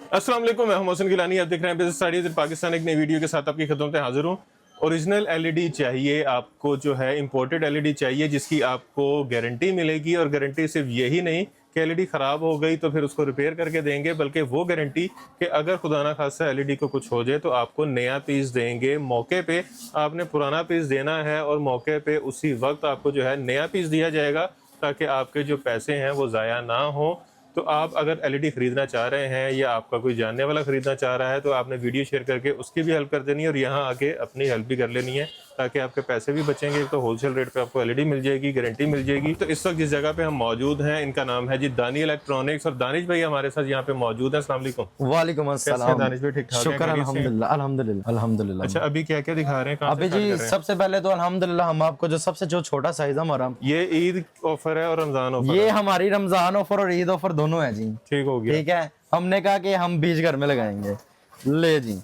अस्सलाम वालेकुम, मैं हूं मोहसिन गिलानी। आप देख रहे हैं बिज़नेस स्टडीज़ इन पाकिस्तान। एक नई वीडियो के साथ आपकी खिदमत में हाजिर हूं। ओरिजिनल एलईडी चाहिए आपको, जो है इंपोर्टेड एलईडी चाहिए जिसकी आपको गारंटी मिलेगी। और गारंटी सिर्फ यही नहीं कि एलईडी ख़राब हो गई तो फिर उसको रिपेयर करके देंगे, बल्कि वो गारंटी कि अगर खुदा ना खास्ता एलईडी को कुछ हो जाए तो आपको नया पीस देंगे। मौके पे आपने पुराना पीस देना है और मौके पे उसी वक्त आपको जो है नया पीस दिया जाएगा, ताकि आपके जो पैसे हैं वो ज़ाया ना हो। तो आप अगर एलईडी खरीदना चाह रहे हैं या आपका कोई जानने वाला खरीदना चाह रहा है तो आपने वीडियो शेयर करके उसकी भी हेल्प कर देनी है और यहाँ आके अपनी हेल्प भी कर लेनी है, ताकि आपके पैसे भी बचेंगे। तो होलसेल रेट पे आपको एलईडी मिल जाएगी, गारंटी मिल जाएगी। तो इस वक्त जिस जगह पे हम मौजूद हैं, इनका नाम है जी दानी इलेक्ट्रॉनिक्स, और दानिश भाई हमारे साथ यहाँ पे मौजूद है। अस्सलाम वालेकुम। वालेकुम अस्सलाम। दानिश भाई ठीक ठाक शुक्र हैं? अल्हम्दुलिल्लाह अल्हम्दुलिल्लाह अल्हम्दुलिल्लाह। अच्छा, अभी क्या क्या दिखा रहे हैं, कहाँ से अभी start जी कर रहे हैं? सबसे पहले तो अल्हम्दुलिल्लाह हम आपको जो सबसे जो छोटा साइज है हमारा, ये ईद ऑफर है और रमजान ऑफर ये है। हमारी रमजान ऑफर और ईद ऑफर दोनों है जी। ठीक हो गया। ठीक है, हमने कहा कि हम बीच घर में लगाएंगे। ले जी,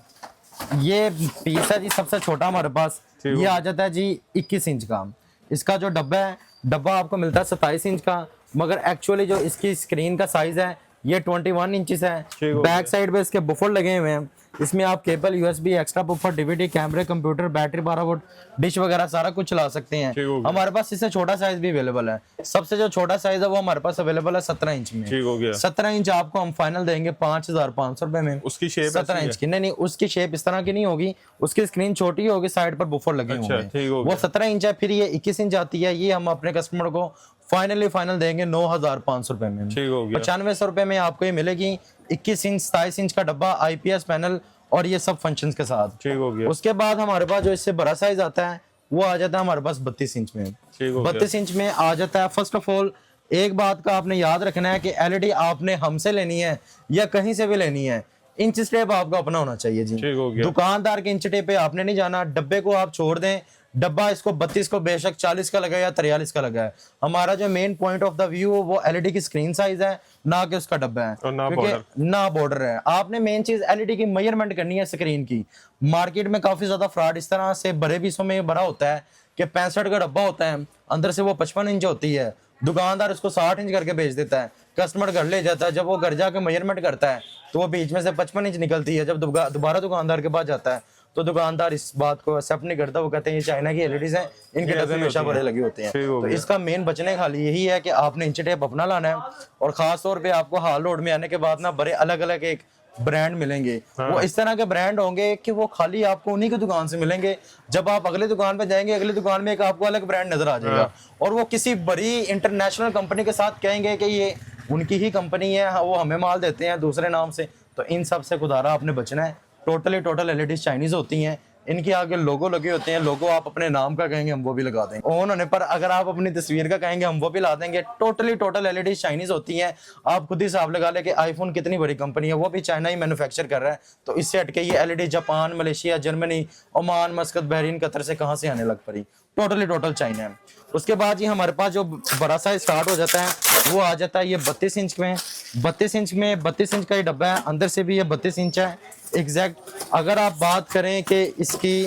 ये पीस है जी सबसे छोटा हमारे पास। ठीक ये आ जाता है जी 21 इंच का। इसका जो डब्बा है, डब्बा आपको मिलता है 27 इंच का, मगर एक्चुअली जो इसकी स्क्रीन का साइज है ये 21 इंचेस है। ठीक हो बैक साइड पे इसके बुफर लगे हुए हैं। इसमें आप cable, USB, extra woofer, DVD, कैमरे, कंप्यूटर, बैटरी 12 वोल्ट, डिश वगैरह सारा कुछ चला सकते हैं। ठीक हो गया। हमारे पास इससे छोटा साइज भी अवेलेबल है। सबसे जो छोटा साइज है वो हमारे पास अवेलेबल है 17 इंच में। ठीक हो गया। 17 इंच आपको हम फाइनल देंगे 5,500 रुपए में। उसकी शेप 17 इंच की नहीं, उसकी शेप इस तरह की नहीं होगी, उसकी स्क्रीन छोटी होगी, साइड पर बुफर लगे अच्छा, होंगे। ठीक हो वो गया। 17 इंच है। फिर ये 21 इंच आती है, ये हम अपने कस्टमर को फाइनल देंगे 9,500 रुपए में। ठीक हो गया। 9500 रुपए में आपको ये मिलेगी 21 इंच 27 इंच का डब्बा, आईपीएस पैनल और ये सब फंक्शंस के साथ। ठीक हो गया। उसके बाद हमारे पास जो इससे बड़ा साइज आता है वो आ जाता है हमारे पास 32 इंच में। ठीक हो गया। 32 इंच में आ जाता है। फर्स्ट ऑफ ऑल एक बात का आपने याद रखना है कि एलईडी आपने हमसे लेनी है या कहीं से भी लेनी है, इंच टेप आपका अपना होना चाहिए जी। ठीक हो गया। दुकानदार के इंच टेप पे आपने नहीं जाना। डब्बे को आप छोड़ दें, डब्बा इसको 32 को बेशक 40 का लगा या 43 का लगा है। हमारा जो main point of the view वो एलईडी की स्क्रीन साइज है, ना कि उसका डब्बा है, और ना क्योंकि border। ना बॉर्डर है। आपने मेन चीज एलईडी की मेजरमेंट करनी है स्क्रीन की। मार्केट में काफी ज्यादा फ्रॉड इस तरह से बड़े पीसों में बड़ा होता है कि 65 का डब्बा होता है, अंदर से वो 55 इंच होती है, दुकानदार उसको 60 इंच करके बेच देता है, कस्टमर घर ले जाता है। जब वो घर जाके मेजरमेंट करता है तो वो बीच में से 55 इंच निकलती है। जब दोबारा दुकानदार के पास जाता है तो दुकानदार इस बात को एक्सेप्ट नहीं करता। वो कहते हैं ये चाइना की एलईडीज हैं, इनके डब्बे हमेशा बड़े लगे होते हैं। ठीक हो तो गया। इसका मेन बचने खाली यही है कि आपने इंच टेप अपना लाना है। और खास तौर पे आपको हाल रोड में आने के बाद ना बड़े अलग अलग एक ब्रांड मिलेंगे। वो इस तरह के ब्रांड होंगे कि वो खाली आपको उन्हीं की दुकान से मिलेंगे। जब आप अगली दुकान पे जाएंगे, अगली दुकान में एक आपको अलग ब्रांड नजर आ जाएगा और वो किसी बड़ी इंटरनेशनल कंपनी के साथ कहेंगे कि ये उनकी ही कंपनी है, वो हमें माल देते हैं दूसरे नाम से। तो इन सब से खुदारा आपने बचना है। टोटल एलईडी चाइनीज होती हैं, इनके आगे लोगो लगे होते हैं। लोगो आप अपने नाम का कहेंगे हम वो भी लगा देंगे, ऑन होने पर अगर आप अपनी तस्वीर का कहेंगे हम वो भी ला देंगे। टोटल एलईडी चाइनीज होती हैं। आप खुद ही हिसाब लगा ले कि आईफोन कितनी बड़ी कंपनी है, वो भी चाइना ही मैन्युफैक्चर कर रहा है। तो इससे हटके ये LED Japan, Malaysia, Germany, Oman, मस्कत, Bahrain, Qatar से कहाँ से आने लग पड़ी। टोटल चाइना है। उसके बाद ये हमारे पास जो बड़ा साइज स्टार्ट हो जाता है वो आ जाता है ये 32 इंच में। 32 इंच का ये डब्बा है, अंदर से भी ये 32 इंच है एग्जैक्ट। अगर आप बात करें कि इसकी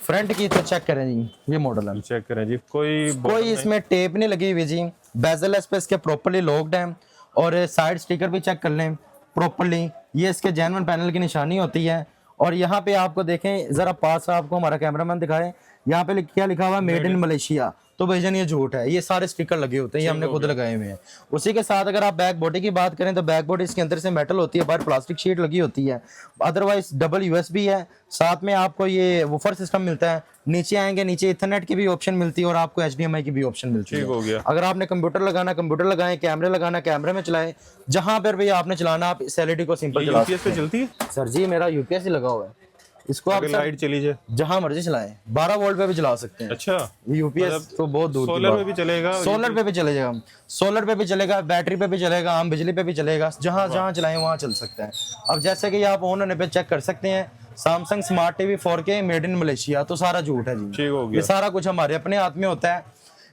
फ्रंट की तो चेक करें जी, ये मॉडल है। चेक करें जी, कोई इसमें टेप नहीं लगी हुई जी। बेजल पे इसके प्रॉपर्ली लॉक्ड है और साइड स्टिकर भी चेक कर लें प्रॉपर्ली। ये इसके जेन्युइन पैनल की निशानी होती है। और यहाँ पे आपको देखें जरा पास आपको हमारा कैमरामैन दिखाए, यहाँ पे क्या लिखा हुआ है, मेड इन मलेशिया। तो भैया ये झूठ है, ये सारे स्टिकर लगे होते हैं, ये हमने खुद लगाए हुए हैं। उसी के साथ अगर आप बैक बॉडी की बात करें तो बैक बॉडी इसके अंदर से मेटल होती है, बाहर प्लास्टिक शीट लगी होती है। अदरवाइज डबल यूएसबी है, साथ में आपको ये वूफर सिस्टम मिलता है। नीचे आएंगे, नीचे इथरनेट की भी ऑप्शन मिलती है और आपको एचडीएमआई की भी ऑप्शन मिलती ठीक हो है। गया। अगर आपने कंप्यूटर लगाना कंप्यूटर लगाएं, कैमरे लगाना कैमरे में चलाएं, जहां पर भी आपने चलाना आप इस एलईडी को सिंपल चला यूपीएस पे चलती है? सर जी मेरा यूपीएस ही लगा हुआ है। इसको आप लाइट चली जाए जहां मर्जी चलाएं, 12 वोल्ट पे भी चला सकते हैं। अच्छा, यूपीएस तो बहुत दूर की सोलर बात। पे भी चलेगा? सोलर पे भी चलेगा, सोलर पे भी चलेगा, बैटरी पे भी चलेगा, आम बिजली पे भी चलेगा। जहां चलाएं वहां चल सकता है। अब जैसे कि आप ऑन होने पे चेक कर सकते हैं, Samsung smart TV 4K made in Malaysia. तो सारा झूठ है जी, ठीक हो गया। ये सारा कुछ हमारे अपने हाथ में होता है।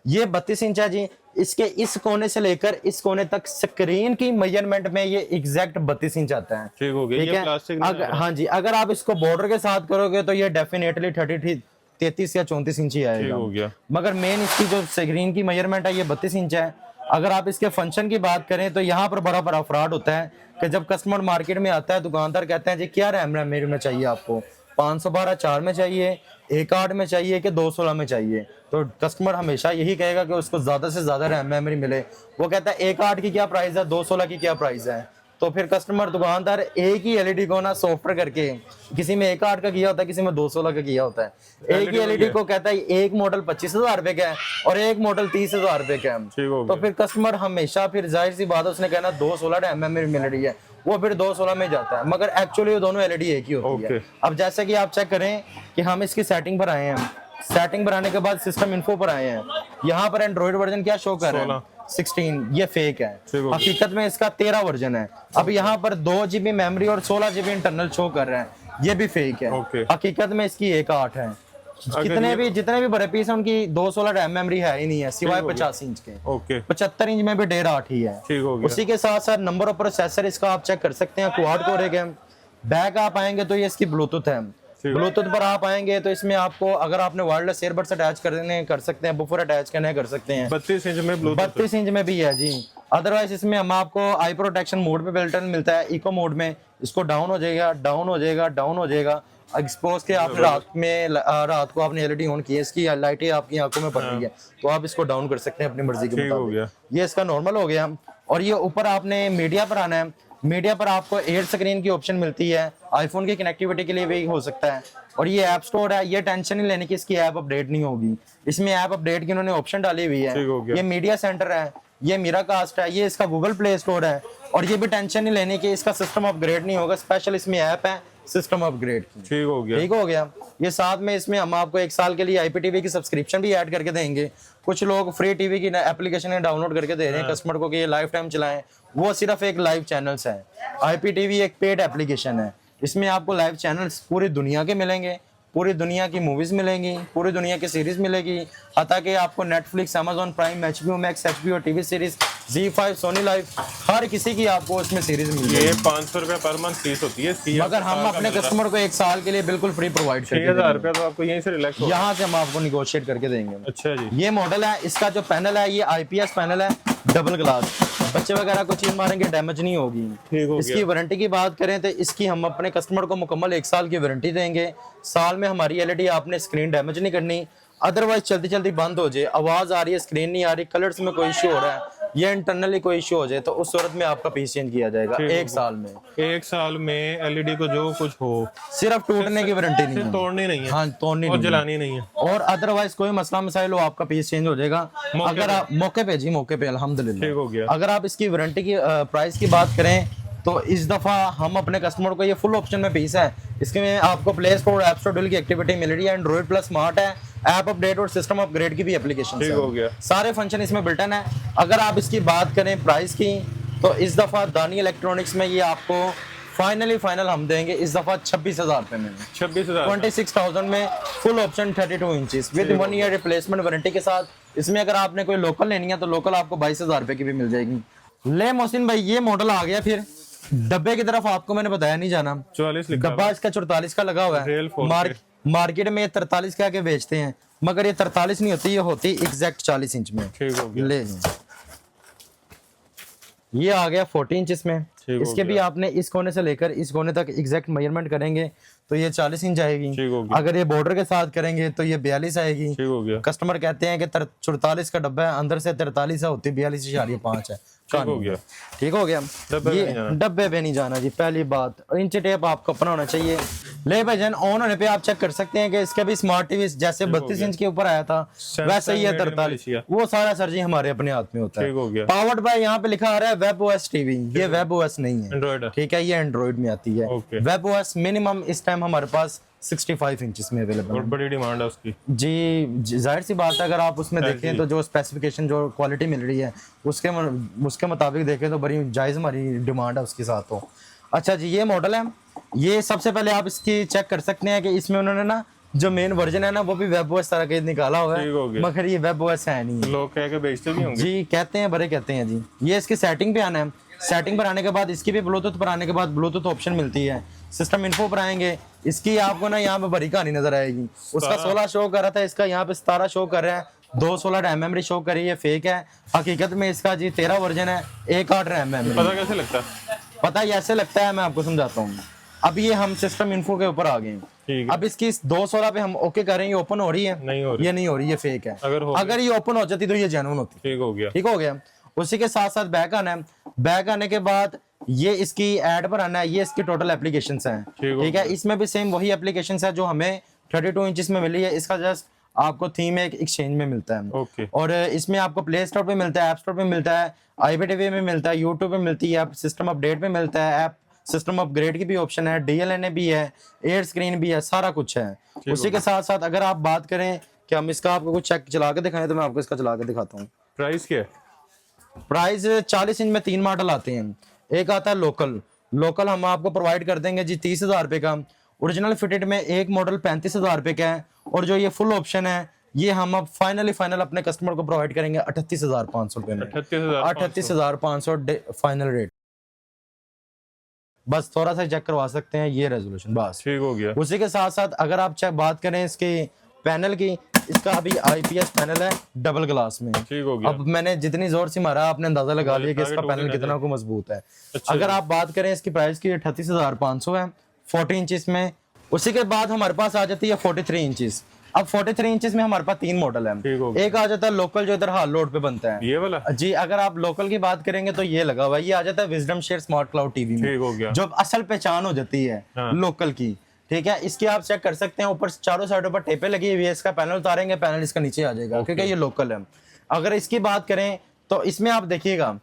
ये 32 इंच है जी। इसके इस कोने से लेकर इस कोने तक स्क्रीन की मेजरमेंट में ये एग्जैक्ट 32 इंच आता है। ठीक हो गया। ये प्लास्टिक हाँ जी, अगर आप इसको बॉर्डर के साथ करोगे तो ये डेफिनेटली 33 या 34 इंच ही ठीक आएगा। हो गया। मगर मेन इसकी जो स्क्रीन की मेजरमेंट है ये 32 इंच है। अगर आप इसके फंक्शन की बात करें तो यहाँ पर बड़ा बड़ा फ्रॉड होता है कि जब कस्टमर मार्केट में आता है, दुकानदार कहते हैं जी क्या रैम मेरे में चाहिए आपको, 512 4 में चाहिए, 1/8 में चाहिए कि 216 में चाहिए। तो कस्टमर हमेशा यही कहेगा कि उसको ज्यादा से ज्यादा रैम मेमोरी मिले। वो कहता है 1/8 की क्या प्राइस है, 216 की क्या प्राइस है। तो फिर कस्टमर दुकानदार एक ही एलईडी को ना सॉफ्टवेयर करके, किसी में 1/8 का किया होता है, किसी में 216 का किया होता है। एक ही एलईडी को कहता है एक मॉडल 25,000 रुपए का है और एक मॉडल 30,000 रुपए का है। तो फिर कस्टमर हमेशा, फिर जाहिर सी बात है, उसने कहना 216 रैम मेमोरी मिल रही है, वो फिर 216 में जाता है, मगर एक्चुअली वो दोनों एलईडी एक ही होती है। अब जैसे कि आप चेक करें कि हम इसकी सेटिंग पर आए हैं, सेटिंग पर आने के बाद सिस्टम इन्फो पर आए हैं, यहाँ पर एंड्रॉइड वर्जन क्या शो कर रहा है, 16, ये फेक है। हकीकत में इसका 13 वर्जन है। अब यहाँ पर 2 GB मेमोरी और 16 GB इंटरनल शो कर रहे हैं, ये भी फेक है। हकीकत में इसकी 1/8 है। जितने भी बड़े पीस है उनकी 216 रैम मेमोरी है ही नहीं है, सिवाय 85 इंच के। 75 इंच में भी 1.5 ही है। उसी के साथ साथ नंबर ऑफ प्रोसेसर इसका आप चेक कर सकते हैं, क्वाड कोर है। बैक आप आएंगे तो ये इसकी ब्लूटूथ है। ब्लूटूथ पर आप आएंगे तो इसमें आपको, अगर आपने वायरलेस ईयरबड्स अटैच करने कर सकते हैं, बुफर अटैच करने कर सकते हैं। 32 इंच में ब्लूटूथ, 32 इंच में भी है जी। अदरवाइज इसमें हम आपको आई प्रोटेक्शन मोड पे बिल्ट इन मिलता है, इको मोड में। इसको डाउन हो जाएगा, डाउन हो जाएगा, डाउन हो जाएगा। एक्सपोज के आप रात को आपने एलईडी ऑन की है, इसकी लाइटें आपकी आंखों में पड़ रही है, तो आप इसको डाउन कर सकते हैं अपनी मर्जी के मुताबिक। ये इसका नॉर्मल हो गया। और ये ऊपर आपने मीडिया पर आना है, मीडिया पर आपको एयर स्क्रीन की ऑप्शन मिलती है, आईफोन की कनेक्टिविटी के लिए भी हो सकता है। और ये ऐप स्टोर है, ये टेंशन नहीं लेने की इसकी ऐप अपडेट नहीं होगी, इसमें ऐप अपडेट की उन्होंने ऑप्शन डाली हुई है। ये मीडिया सेंटर है, ये मीरा कास्ट है, ये इसका गूगल प्ले स्टोर है। और ये भी टेंशन नहीं लेने की इसका सिस्टम अपग्रेड नहीं होगा, स्पेशल इसमें ऐप है सिस्टम अपग्रेड की। ठीक हो गया। ये साथ में इसमें हम आपको 1 साल के लिए आईपीटीवी की सब्सक्रिप्शन भी ऐड करके देंगे। कुछ लोग फ्री टीवी की एप्लीकेशन डाउनलोड करके दे रहे हैं कस्टमर को कि ये लाइफ टाइम चलाएं, वो सिर्फ एक लाइव चैनल्स है। आईपीटीवी एक पेड एप्लीकेशन है, इसमें आपको लाइव चैनल्स पूरी दुनिया के मिलेंगे, पूरी दुनिया की मूवीज मिलेंगी, पूरी दुनिया की सीरीज मिलेगी। हता कि आपको Netflix, Amazon Prime, HBO Max, HBO TV series, Z5, Sony LIV, हर किसी की आपको उसमें सीरीज मिलेगी। ये 500 रुपए पर मंथ फीस होती है इसकी, मगर हम अपने कस्टमर को 1 साल के लिए बिल्कुल फ्री प्रोवाइड करेंगे। 6,000 रुपए तो आपको यहीं से रिलैक्स होगा, यहाँ से हम आपको निगोशिएट करके देंगे। अच्छा जी। ये मॉडल है, इसका जो पैनल है ये IPS पैनल है, डबल ग्लास, बच्चे वगैरह को चीज मारेंगे डैमेज नहीं होगी। इसकी वारंटी की बात करें तो इसकी हम अपने कस्टमर को मुकम्मल 1 साल की वारंटी देंगे। साल में हमारी एलईडी आपने स्क्रीन डैमेज नहीं करनी, अदरवाइज जल्दी जल्दी बंद हो जाए, आवाज आ रही है, स्क्रीन नहीं आ रही, कलर्स में कोई इशू हो रहा है या इंटरनली कोई इशू हो जाए, तो उस सूरत में आपका पीस चेंज किया जाएगा 1 साल में। 1 साल में एलईडी को जो कुछ हो, सिर्फ टूटने की वारंटी नहीं है, तोड़नी नहीं है। हाँ, तोड़नी और जलानी नहीं है। और अदरवाइज कोई मसला मसाइल हो, आपका पीस चेंज हो जाएगा अगर आप मौके पे। जी मौके पे अल्हम्दुलिल्लाह। ठीक हो गया। अगर आप इसकी वारंटी की प्राइस की बात करें तो इस दफा हम अपने कस्टमर को, ये फुल ऑप्शन में पीस है, इसमें आपको प्ले स्टोर, ऐप स्टोर की एक्टिविटी मिल रही है, एंड्रॉइड प्लस स्मार्ट है, ऐप अपडेट और सिस्टम अपग्रेड की भी एप्लीकेशन हो गया। सारे फंक्शन इसमें बिल्ट इन है। अगर आप इसकी बात करें प्राइस की तो इस दफा दानी इलेक्ट्रॉनिक्स में ये आपको फाइनल हम देंगे इस दफा 26,000 रुपए में, 26,000 में full option 32 inches with 1 year replacement warranty के साथ। इसमें अगर आपने कोई लोकल लेनी है तो लोकल आपको 22,000 रुपए की भी मिल जाएगी। ले मोहसिन भाई, ये मॉडल आ गया। फिर डब्बे की तरफ आपको मैंने बताया नहीं जाना, 44 डब्बा इसका 44 का लगा हुआ है। मार्केट में 43 का के बेचते हैं, मगर ये 43 नहीं होती, ये होती एग्जैक्ट 40 इंच में। ठीक हो गया। ले ये आ गया 40 इंच में। इसके भी आपने इस कोने से लेकर इस कोने तक एग्जैक्ट मेजरमेंट करेंगे तो ये 40 इंच आएगी। अगर ये बॉर्डर के साथ करेंगे तो ये 42 आएगी। ठीक हो गया। कस्टमर कहते हैं कि 44 का डब्बा है, अंदर से 43 होती 42.5 है। ठीक हो गया। ठीक हो गया। ये डब्बे पे नहीं जाना जी, पहली बात। इंच टेप आपको अपना होना चाहिए। ले भाईजान, ऑन होने पे आप चेक कर सकते हैं कि इसके भी स्मार्ट टीवी जैसे 32 इंच के ऊपर आया था वैसे ही है 43, वो सारा सर जी हमारे अपने हाथ में होता है। पावर्ड बाय यहाँ पे लिखा आ रहा है वेब ओएस टीवी, ये वेब ओएस नहीं है, ठीक है, ये एंड्रॉइड में आती है। वेब ओएस मिनिमम इस टाइम हमारे पास 65 इंचेस में अवेलेबल है। बड़ी डिमांड है उसकी जी। जाहिर सी बात है, अगर आप उसमें देखें तो जो स्पेसिफिकेशन, जो क्वालिटी मिल रही है उसके मुताबिक देखें तो बड़ी जायज़ हमारी डिमांड है उसके साथ। तो अच्छा जी, ये मॉडल है। ये सबसे पहले आप इसकी चेक कर सकते हैं कि इसमें उन्होंने ना जो मेन वर्जन है ना वो भी वेब ओएस तरह के निकाला हुआ है, मगर ये वेब ओएस है नहीं। लोग कह के बेचते भी होंगे जी, कहते हैं, बड़े कहते हैं जी। ये इसकी सेटिंग पे आना है, सेटिंग पर आने के बाद इसकी भी ब्लूटूथ पर आने के बाद ब्लूटूथ ऑप्शन मिलती है। सिस्टम इन्फो पर आएंगे, इसकी आपको ना यहाँ पे बड़ी कहानी नजर आएगी। उसका 16 शो कर रहा था, इसका यहाँ पे 17 शो कर रहा है। 216 रैम मेमोरी शो करी है, फेक है। हकीकत में इसका जी 13 वर्जन है, 1/8 रैम मेमोरी। पता कैसे लगता है? पता ये ऐसे लगता है, मैं आपको समझाता हूँ। अब ये हम सिस्टम इन्फो के ऊपर आ गए हैं। ठीक है। अब इसकी 216 पे हम ओके कर रहे हैं, ये ओपन हो रही है? नहीं हो रही। ये नहीं हो रही, ये फेक है। अगर ये ओपन हो जाती तो ये जेन्युइन होती। ठीक हो गया। ठीक हो गया। उसी के साथ साथ बैक आना है। बैक आने के बाद ये इसकी ऐड पर आना है, ये इसकी टोटल एप्लीकेशंस हैं। ठीक है, इसमें भी सेम वही एप्लीकेशंस है जो हमें 32 इंचेस में मिली है। इसका जस्ट आपको थीम एक एक्सचेंज में मिलता है। ओके। और इसमें आपको प्ले स्टोर पे मिलता है, ऐप स्टोर पे मिलता है, IPTV में मिलता है, यूट्यूब पे मिलती है, सिस्टम अपडेट पे मिलता है, ऐप सिस्टम अपग्रेड की भी ऑप्शन है, DLNA भी है, एयर स्क्रीन भी है, सारा कुछ है। उसी के साथ साथ अगर आप बात करें कि हम इसका आपको कुछ चेक चला के दिखाएं, तो मैं आपको इसका चला के दिखाता हूँ। प्राइस क्या है? प्राइस 40 इंच में 3 मॉडल आते हैं। एक आता है लोकल हम आपको प्रोवाइड कर देंगे जी 30,000 रुपए का। ओरिजिनल फिटेड में एक मॉडल 35,000 रुपए का है। और जो ये फुल ऑप्शन है, ये हम अब फाइनल अपने कस्टमर को प्रोवाइड करेंगे 38,500 रुपए में। 38,500 फाइनल रेट। बस थोड़ा सा चेक करवा सकते हैं, ये रेजोल्यूशन बस। ठीक हो गया। उसी के साथ साथ अगर आप बात करें इसके पैनल की, इसका अभी IPS पैनल है डबल ग्लास में। ठीक हो गया। अब मैंने जितनी जोर से मारा, आपने अंदाजा लगा लिया कि इसका पैनल कितना को मजबूत है। अच्छा। अगर आप बात करें इसकी प्राइस की, 38,500 है 40 इंचेस में। उसी के बाद हमारे पास आ जाती है 43 इंचेस। अब 43 इंचेस में हमारे पास 3 मॉडल है। एक आ जाता है लोकल, जो इधर हाल लोड पे बनता है, ये वाला जी। अगर आप लोकल की बात करेंगे तो ये लगा हुआ है, ये आ जाता है wisdom share smart cloud TV में। ठीक हो गया। जो असल पहचान हो जाती है लोकल की। ठीक है, इसकी आप चेक कर सकते हैं, ऊपर चारों साइडों पर टेपे लगी हुई है। इसका पैनल उतारेंगे, पैनल इसका नीचे आ जाएगा, क्योंकि ये लोकल है। अगर इसकी बात करें तो इसमें आप देखिएगा,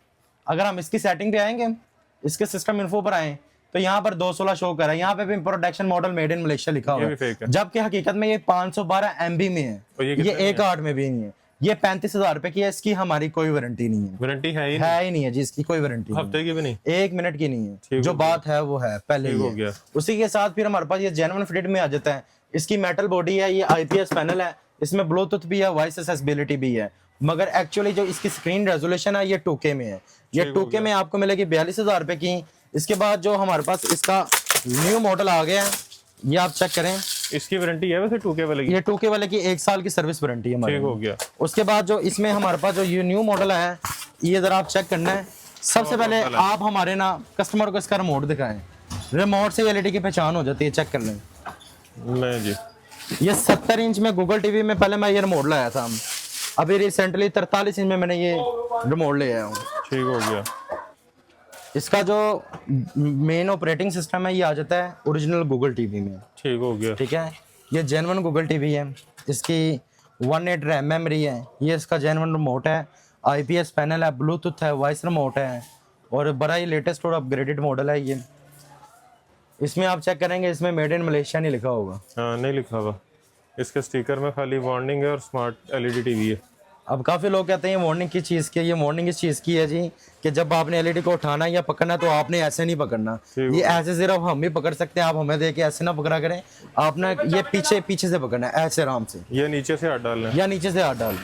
अगर हम इसकी सेटिंग पे आएंगे, इसके सिस्टम इन्फो पर आए, तो यहाँ पर 216 शो कर रहा है। यहाँ पे भी production model made in Malaysia लिखा हुआ है, जबकि हकीकत में ये 512 MB में है। ये 1/8 में भी नहीं है। ये 35,000 रुपए की है। इसकी हमारी कोई वारंटी नहीं है। वारंटी है ही नहीं है जी, इसकी कोई वारंटी हफ्ते की भी नहीं, 1 मिनट की नहीं है। जो बात है वो है पहले ही है। उसी के साथ फिर हमारे पास ये जेन्युइन फिटेड में आ जाता है। इसकी मेटल बॉडी है, ये IPS पैनल है, इसमें ब्लूटूथ भी है, वॉइस एक्सेसिबिलिटी भी है। मगर एक्चुअली जो इसकी स्क्रीन रेजोल्यूशन है, ये 2K में है। ये 2K में आपको मिलेगी 42,000 रुपए की। इसके बाद जो हमारे पास इसका न्यू मॉडल आ गया है, ये आप चेक करें। इसकी वारंटी है वैसे 2K वाले की? ये 2K वाले की 1 साल की सर्विस वारंटी है हमारे। ठीक हो गया। उसके बाद जो इसमें हमारे पास जो ये न्यू मॉडल है, ये जरा आप चेक करना है। सबसे पहले आप हमारे ना कस्टमर को इसका रिमोट दिखाएं। रिमोट से LED की पहचान हो जाती है, चेक कर लें। मैं जी, ये 70 इंच में गूगल टीवी में पहले मैं ये रिमोट लाया था। अभी रिसेंटली 43 इंच में मैंने ये रिमोट ले आया हूँ। ठीक हो गया। इसका जो मेन ऑपरेटिंग सिस्टम है, ये आ जाता है ओरिजिनल गूगल टीवी में। ठीक हो गया। ठीक है, ये जेन्युइन गूगल टीवी है। इसकी 1/8 रैम मेमोरी है। ये इसका जेन्युइन रिमोट है, IPS पैनल है, ब्लूटूथ है, वॉइस रिमोट है, और बड़ा ही लेटेस्ट और अपग्रेडेड मॉडल है ये। इसमें आप चेक करेंगे, इसमें मेड इन मलेशिया नहीं लिखा होगा। हाँ, नहीं लिखा हुआ। इसके स्टिकर में खाली वार्निंग है और स्मार्ट LED टीवी है। अब काफ़ी लोग कहते हैं ये वार्निंग की चीज़ की है। ये वार्निंग इस चीज़ की है जी, कि जब आपने LED को उठाना या पकड़ना, तो आपने ऐसे नहीं पकड़ना। ये ऐसे सिर्फ हम ही पकड़ सकते हैं, आप हमें देके ऐसे ना पकड़ा करें। आपने ये पीछे से पकड़ना है, ऐसे आराम से, ये नीचे से हाथ डालना है, या नीचे से हाथ डालना।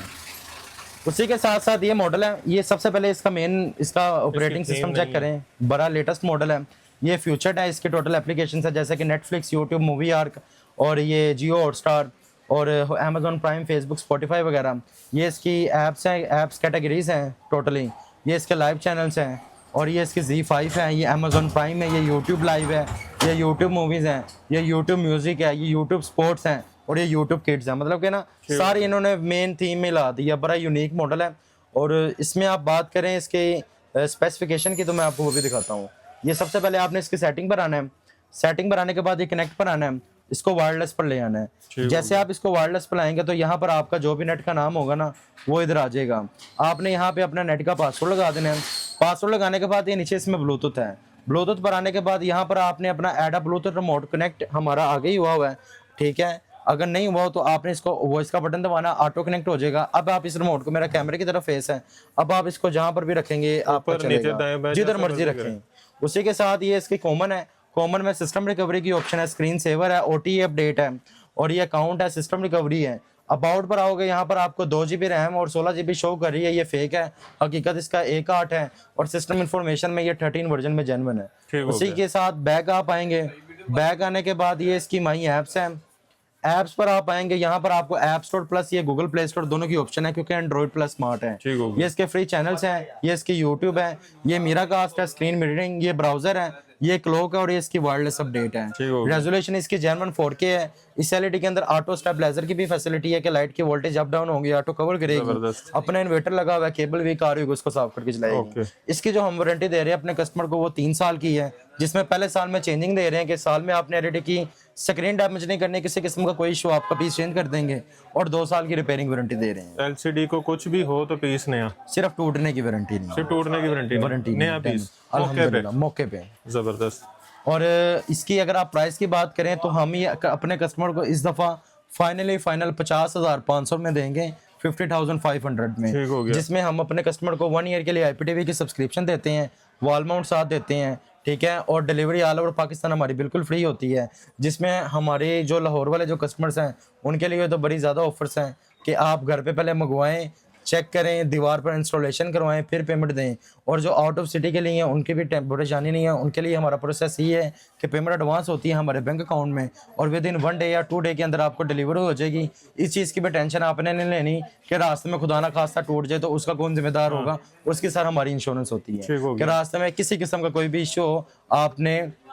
उसी के साथ साथ ये मॉडल है। ये सबसे पहले इसका मेन ऑपरेटिंग सिस्टम चेक करें, बड़ा लेटेस्ट मॉडल है। ये फ्यूचर्ड है। इसके टोटल एप्लीकेशन है, जैसे कि नेटफ्लिक्स, यूट्यूब, मूवी आर्क, और ये जियो हॉटस्टार, और Amazon प्राइम, फेसबुक, स्पॉटिफाई वगैरह। ये इसकी ऐप्स हैं, ऐप्स कैटेगरीज हैं टोटली। ये इसके लाइव चैनल्स हैं, और ये इसकी Z5 है, ये Amazon प्राइम है, ये यूट्यूब लाइव है, ये यूट्यूब मूवीज़ हैं, ये यूट्यूब म्यूज़िक है, ये यूट्यूब स्पोर्ट्स हैं, और ये यूट्यूब किड्स है। मतलब कि ना सारे इन्होंने मेन थीम में ला दिया। बड़ा यूनिक मॉडल है। और इसमें आप बात करें इसके स्पेसिफिकेशन की, तो मैं आपको वो भी दिखाता हूँ। ये सबसे पहले आपने इसकी सेटिंग पर आना है। सेटिंग पर आने के बाद ये कनेक्ट पर आना है, इसको वायरलेस पर ले आना है। जैसे आप इसको वायरलेस पर लाएंगे, तो यहाँ पर आपका जो भी नेट का नाम होगा ना, वो इधर आ जाएगा। आपने यहाँ पे अपना नेट का पासवर्ड लगा देना है। पासवर्ड लगाने के बाद ये नीचे इसमें ब्लूटूथ है। ब्लूटूथ पर आने के बाद यहाँ पर आपने अपना ऐड अ ब्लूटूथ रिमोट कनेक्ट हमारा आगे ही हुआ है। ठीक है, अगर नहीं हुआ तो आपने इसको वॉइस का बटन दबाना, ऑटो कनेक्ट हो जाएगा। अब आप इस रिमोट को, मेरा कैमरे की तरफ फेस है, अब आप इसको जहाँ पर भी रखेंगे आपको चलेगा, जिधर मर्जी रखें। उसी के साथ ये इसकी कॉमन है। कॉमन में सिस्टम रिकवरी की ऑप्शन है, स्क्रीन सेवर है, OTA अपडेट है, और ये अकाउंट है, सिस्टम रिकवरी है। अबाउट पर आओगे, यहाँ पर आपको 2 GB रैम और 16 GB शो कर रही है। ये फेक है, हकीकत इसका 1/8 है, और सिस्टम इंफॉर्मेशन में ये 13 वर्जन में जेन्युइन है। उसी के साथ बैक आप आएंगे। बैक आने के बाद ये इसकी माई ऐप्स हैं। ऐप्स पर आप आएंगे, यहाँ पर आपको ऐप स्टोर प्लस ये गूगल प्ले स्टोर दोनों की ऑप्शन है, क्योंकि एंड्रॉइड प्लस स्मार्ट है। ठीक हो गया। ये इसके फ्री चैनल्स हैं, ये इसकी यूट्यूब है, ये मीरा कास्ट है, स्क्रीन मिररिंग, ये ब्राउजर है, ये क्लॉक है और ये इसकी वायरलेस अपडेट है। ठीक हो गया। रेजोल्यूशन इसकी जेन्युइन 4K है। इस एलईडी के अंदर ऑटो स्टेबलाइजर की भी फैसिलिटी है कि लाइट की वोल्टेज अप डाउन होगी, ऑटो कवर करेगी। जबरदस्त। अपना इन्वर्टर लगा हुआ है, केबल वीक आ रही होगी उसको साफ करके चलाएगी। ओके। इसकी जो हम वारंटी दे रहे हैं अपने कस्टमर को वो 3 साल की है, जिसमें पहले साल में चेंजिंग दे रहे हैं कि साल में आपने एलईडी की स्क्रीन डैमेज नहीं करनी, किसी किस्म का कोई इशू आपका पीस चेंज कर देंगे, और 2 साल की रिपेयरिंग वारंटी दे रहे हैं। एलसीडी को कुछ भी हो तो पीस नया, सिर्फ टूटने की वारंटी नहीं, सिर्फ टूटने की वारंटी नया पीस अल्हम्दुलिल्लाह मौके पे। जबरदस्त। और इसकी अगर आप प्राइस की बात करें तो हम ये अपने कस्टमर को इस दफा फाइनल 50,500 में देंगे, 50,500 में, ठीक हो गया। जिसमें हम अपने कस्टमर को 1 ईयर के लिए IPTV की सब्सक्रिप्शन देते हैं, वॉल माउंट साथ देते हैं, ठीक है, और डिलीवरी ऑल ओवर पाकिस्तान हमारी बिल्कुल फ्री होती है, जिसमें हमारे जो लाहौर वाले जो कस्टमर्स हैं उनके लिए तो बड़ी ज़्यादा ऑफर्स हैं कि आप घर पे पहले मंगवाएं, चेक करें, दीवार पर इंस्टॉलेशन करवाएं, फिर पेमेंट दें। और जो आउट ऑफ सिटी के लिए हैं उनकी भी परेशानी नहीं है, उनके लिए हमारा प्रोसेस ये है कि पेमेंट एडवांस होती है हमारे बैंक अकाउंट में और विद इन 1 डे या 2 डे के अंदर आपको डिलीवर हो जाएगी। इस चीज़ की भी टेंशन आपने नहीं लेनी कि रास्ते में खुदा ना खास्ता टूट जाए तो उसका कौन जिम्मेदार होगा, उसकी सर हमारी इंश्योरेंस होती है कि रास्ते में किसी किस्म का कोई भी इशू हो,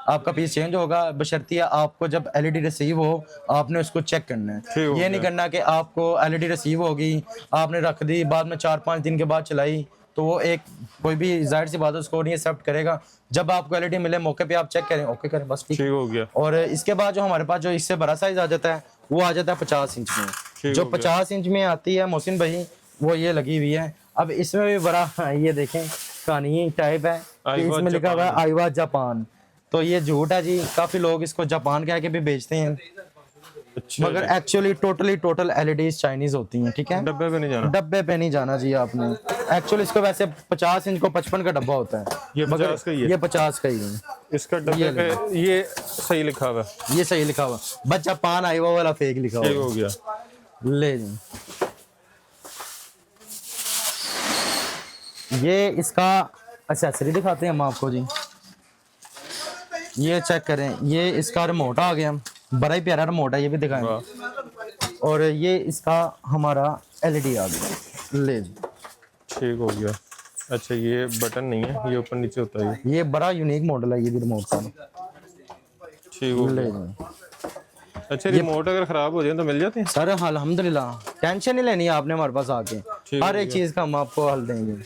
आपका पीस चेंज होगा, बशर्तिया आपको जब एलईडी रिसीव हो आपने उसको चेक करना है। ये नहीं करना कि आपको एलईडी रिसीव होगी, आपने रख दी, बाद में 4-5 दिन के बाद चलाई, तो वो एक कोई भी जाहिर सी बात है उसको नहीं एक्सेप्ट करेगा। जब आपको एलईडी मिले मौके पे आप चेक करें, ओके करें, बस ठीक हो गया। और इसके बाद जो हमारे पास जो इससे बड़ा साइज आ जाता है वो आ जाता है 50 इंच में। जो 50 इंच में आती है मोहसिन भाई वो ये लगी हुई है। अब इसमें भी बड़ा ये देखें कहानी टाइप है, इसमें लिखा हुआ है आईवा जापान, तो ये झूठ है जी, काफी लोग इसको जापान कह के भी बेचते हैं, मगर एक्चुअली टोटल एलईडीज चाइनीज होती हैं, ठीक है। डब्बे पे नहीं जाना, डब्बे पे नहीं जाना जी आपने। एक्चुअली इसको वैसे 50 इंच को 55 का डब्बा होता है, ये 50 का ही है, ये 50 का ही है। इसका डब्बे पे ये सही लिखा हुआ है, ये सही लिखा हुआ, बस जापान आईवा वाला फेक लिखा हुआ हो गया। ले जी, ये इसका एक्सेसरी दिखाते हैं हम आपको जी। ये चेक करें, ये इसका रिमोट आ गया, बड़ा ही प्यारा रिमोट है, ये भी दिखाएं। और ये इसका हमारा एलईडी आ गया, ले जी, ठीक हो गया। अच्छा ये बटन नहीं है, ये ऊपर नीचे होता है, ये बड़ा यूनिक मॉडल है ये भी रिमोट का, ठीक हो गया। अच्छा रिमोट अगर खराब हो जाए तो मिल जाते हैं सर? अल्हम्दुलिल्लाह, टेंशन नहीं लेनी है आपने हमारे पास आके, हर एक चीज का हम आपको हल देंगे।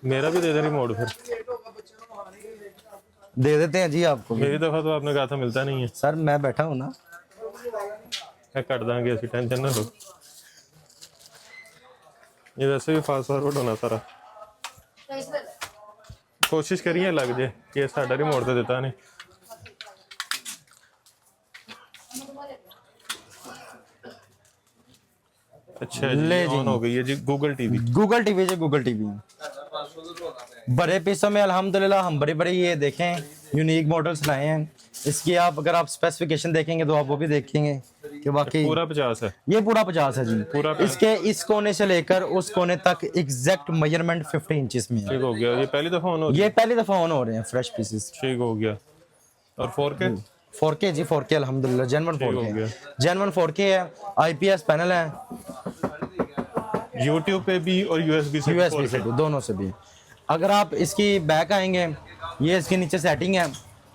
मेरा भी दे दे रिमोट, फिर दे देते हैं जी आपको। मेरी दफा तो आपने कहा था मिलता नहीं है सर, मैं बैठा हूँ ना, कट देंगे, ऐसी टेंशन ना लो। ये वैसे भी फास्ट फॉरवर्ड होना सारा, कोशिश करिए लग जाए, ये साडा रिमोट तो देता नहीं। अच्छा जी, ऑन हो गई है जी गूगल टीवी जी, गूगल टीवी बड़े पीसों में अल्हम्दुलिल्लाह हम बड़े ये देखें यूनिक मॉडल्स लाए हैं। इसकी आप अगर आप स्पेसिफिकेशन देखेंगे तो आप वो भी देखेंगे कि वाकई पूरा 50 है, ये पूरा 50 है जी, पूरा इसके इस कोने से लेकर उस कोने तक एग्जैक्ट मेजरमेंट 50 इंचेस में है। ठीक हो गया। ये पहली दफा ऑन हो ये पहली दफा ऑन हो रहे हैं फ्रेश पीसेस, ठीक हो गया। और 4K जी, 4K अल्हम्दुलिल्लाह, जेन्युइन 4K है, IPS पैनल है, YouTube पे भी और USB से भी, दोनों से भी। अगर आप इसकी बैक आएंगे, ये इसके नीचे सेटिंग है,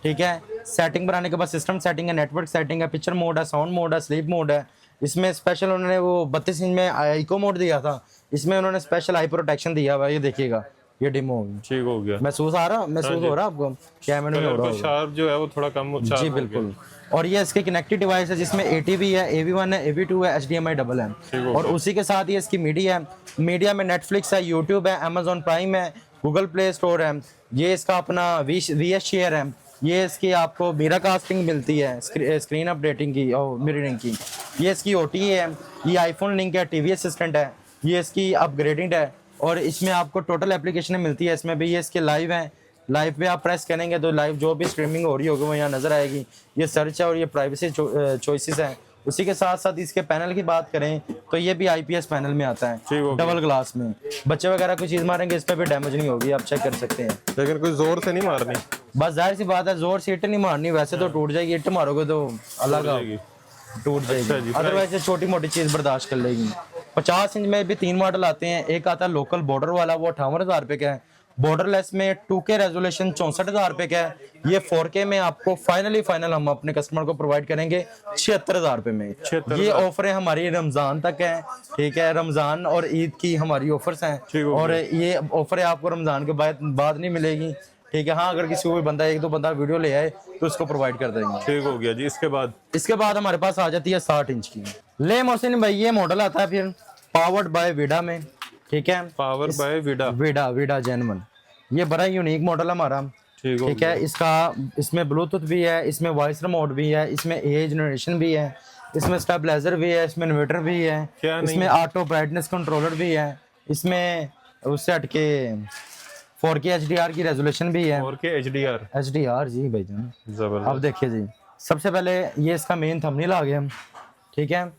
ठीक है। सेटिंग पर आने के बाद सिस्टम सेटिंग है, नेटवर्क सेटिंग है, पिक्चर मोड है, साउंड मोड है, स्लीप मोड है। इसमें स्पेशल उन्होंने वो 32 इंच में इको मोड दिया था, इसमें उन्होंने स्पेशल आई प्रोटेक्शन दिया हुआ है, ये देखिएगा, ये डिमो हो गया, ठीक हो गया। महसूस हो रहा आपको कैमरे में हो रहा है, शार्प जो है वो थोड़ा कम जी बिल्कुल। और ये इसकी कनेक्टेड डिवाइस है जिसमें ATV है, AV1 है, AV2 है, HDMI डबल है, और उसी के साथ ये इसकी मीडिया में नेटफ्लिक्स है, यूट्यूब है, Amazon प्राइम है, गूगल प्ले स्टोर है, ये इसका अपना VS शेयर है, ये इसकी आपको मीरा कास्टिंग मिलती है, स्क्रीन अपडेटिंग की और मिररिंग की, ये इसकी OTA है, ये आईफोन लिंक है, TV असिस्टेंट है, ये इसकी अपग्रेडिंग है, और इसमें आपको टोटल एप्लीकेशन मिलती है। इसमें भी ये इसके लाइव हैं, लाइव पे आप प्रेस करेंगे तो लाइव जो भी स्ट्रीमिंग हो रही होगी वो यहाँ नजर आएगी। ये सर्च है और ये प्राइवेसी चॉइसेस हैं। उसी के साथ साथ इसके पैनल की बात करें तो ये भी IPS पैनल में आता है, डबल ग्लास में। बच्चे वगैरह कोई चीज मारेंगे इस पर भी डैमेज नहीं होगी, आप चेक कर सकते हैं। लेकिन कोई जोर से नहीं मारनी, बस जाहिर सी बात है, जोर से इट नहीं मारनी, वैसे तो टूट जाएगी, इट मारोगे तो अलग टूट अच्छा जाएगी, जी, अदरवाइज ये छोटी मोटी चीज बर्दाश्त कर लेगी। 50 इंच में भी 3 मॉडल आते हैं, एक आता है लोकल बॉर्डर वाला, वो 58,000 रुपए का है। बॉर्डरलेस में 2K रेजोल्यूशन 64,000 रुपए का है। ये 4K में आपको फाइनल हम अपने कस्टमर को प्रोवाइड करेंगे 76,000 रुपए में। 76,000 ये ऑफरें हमारी रमजान तक है, ठीक है, रमजान और ईद की हमारी ऑफर्स ठीक हैं, हो और ये ऑफर आपको रमजान के बाद नहीं मिलेगी, ठीक है। हाँ, अगर किसी को भी बंदा 1-2 बंदा वीडियो ले आए तो उसको प्रोवाइड कर देंगे। ठीक हो गया जी। इसके बाद हमारे पास आ जाती है 60 इंच की। ले मोहसिन भाई, ये मॉडल आता है फिर पावर्ड बाय विडा में, ठीक है, पावर बाय विडा। विडा जेनवन। ये बड़ा यूनिक मॉडल है हमारा, ठीक हो ठीक है। इसमें ब्लूटूथ भी है, इसमें वॉइस रिमोट भी है, इसमें एआई जनरेशन भी है, इसमें स्टेबलाइजर भी है, इसमें इन्वर्टर भी है, क्या नहीं? इसमें ऑटो ब्राइटनेस कंट्रोलर भी है, इसमें उससे हटके 4K HDR की रेजोल्यूशन भी है। 4K HDR HDR जी भाईजान। जबरदस्त। अब देखिए जी, सबसे पहले ये इसका मेन थंबनेल आ गया, ठीक है।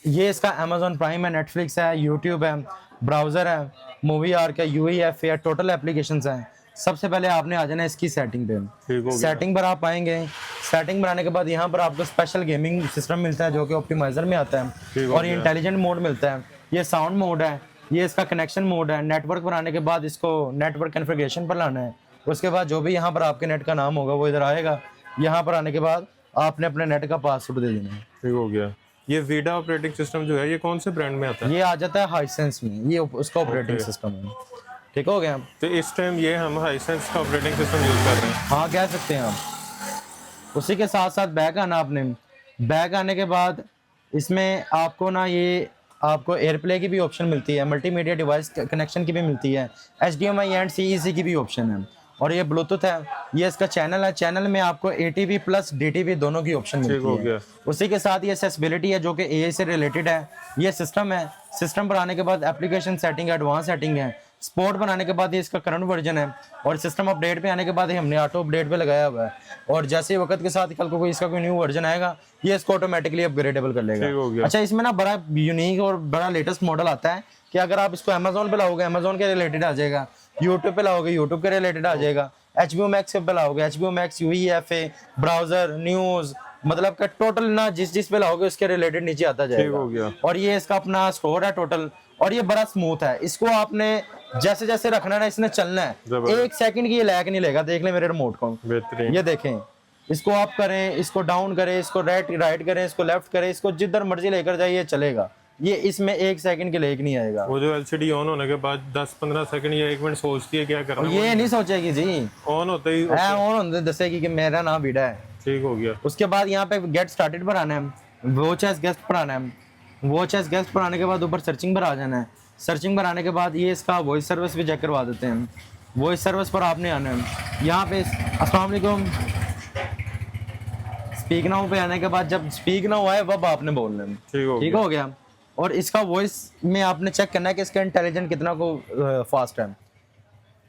ये इसका Amazon प्राइम है, नेटफ्लिक्स है, यूट्यूब है, ब्राउजर है, मूवी आर्क है, UEF है, टोटल एप्लीकेशंस हैं। सबसे पहले आपने आ जाना इसकी सेटिंग ठीक हो पे। गया। सेटिंग पर आप आएंगे, सेटिंग बनाने के बाद यहाँ पर आपको स्पेशल गेमिंग सिस्टम मिलता है जो कि ऑप्टिमाइजर में आता ठीक है, हो और ये इंटेलिजेंट मोड मिलता है, ये साउंड मोड है, ये इसका कनेक्शन मोड है। नेटवर्क बनाने के बाद इसको नेटवर्क कॉन्फ़िगरेशन पर लाना है, उसके बाद जो भी यहाँ पर आपके नेट का नाम होगा वो इधर आएगा। यहाँ पर आने के बाद आपने अपने नेट का पासवर्ड दे देना है। ठीक हो गया। ये वीडा ऑपरेटिंग सिस्टम जो है ये कौन से ब्रांड में आता है? ये आ जाता है हाईसेंस में, ये उसका ऑपरेटिंग सिस्टम है, ठीक हो गया। तो इस टाइम ये हम हाईसेंस का ऑपरेटिंग सिस्टम यूज कर रहे हैं। हाँ, कह सकते हैं आप। उसी के साथ साथ बैक आना आपने। बैक आने के बाद इसमें आपको ना ये आपको एयरप्ले की भी ऑप्शन मिलती है, मल्टीमीडिया डिवाइस कनेक्शन की भी मिलती है, HDMI एंड CEC की भी ऑप्शन है, और ये ब्लूटूथ है। ये इसका चैनल है, चैनल में आपको ATV प्लस DTV दोनों की ऑप्शन ठीक हो मिलती है। गया। उसी के साथ ये एक्सेसिबिलिटी है जो कि AI से रिलेटेड है। ये सिस्टम है, सिस्टम पर आने के बाद एप्लीकेशन सेटिंग, एडवांस सेटिंग है। स्पोर्ट बनाने के बाद ये इसका करंट वर्जन है, और सिस्टम अपडेट पे आने के बाद हमने ऑटो अपडेट पे लगाया हुआ है, और जैसे ही वक्त के साथ कल को कोई इसका कोई न्यू वर्जन आएगा ये इसको ऑटोमेटिकली अपग्रेडेबल कर ठीक हो लेगा। गया। अच्छा, इसमें ना बड़ा यूनिक और बड़ा लेटेस्ट मॉडल आता है कि अगर आप इसको अमेजोन पे लाओगे अमेजोन के रिलेटेड आ जाएगा, यूट्यूब पे लाओगे यूट्यूब के रिलेटेड आ जाएगा, HBO Max पे लाओगे HBO Max, UEFA, browser, news, मतलब का टोटल ना जिस पे लाओगे उसके रिलेटेड नीचे आता ठीक हो गया। जाएगा। और ये इसका अपना स्टोर है टोटल, और ये बड़ा स्मूथ है। इसको आपने जैसे जैसे रखना है ना, इसने चलना है, जबरदस्त। 1 सेकंड की ये लैग नहीं लेगा। देख ले मेरे रिमोट को, बेहतरीन। ये देखें, इसको आप करें, इसको डाउन करें, इसको राइट करें, इसको लेफ्ट करें, इसको जिधर मर्जी लेकर जाइए चलेगा। ये इसमें 1 सेकंड के लेग नहीं आएगा। वो जो LCD ऑन होने के बाद 10-15 सेकंड या 1 मिनट सोचती है क्या करना और है, ये नहीं सोचेगी जी, ऑन होते ही ऑन होने दसेगी कि मेरा नाम बीड़ा है। ठीक हो गया। उसके बाद यहाँ पे गेट स्टार्टेड पर आना है, वॉच एज गेस्ट पर आना है, वॉच एज गेस्ट पर आने के बाद ऊपर सर्चिंग पर आ जाना है। सर्चिंग पर आने के बाद ये इसका वॉइस सर्विस भी चेक करवा देते हैं। वॉइस सर्विस पर आपने आना है, यहाँ पे अस्सलाम वालेकुम स्पीक नाउ पे आने के बाद जब स्पीक नाउ आए तब आपने बोलना है। ठीक हो गया। और इसका वॉइस में आपने चेक करना है कि इसका इंटेलिजेंट कितना को फास्ट है।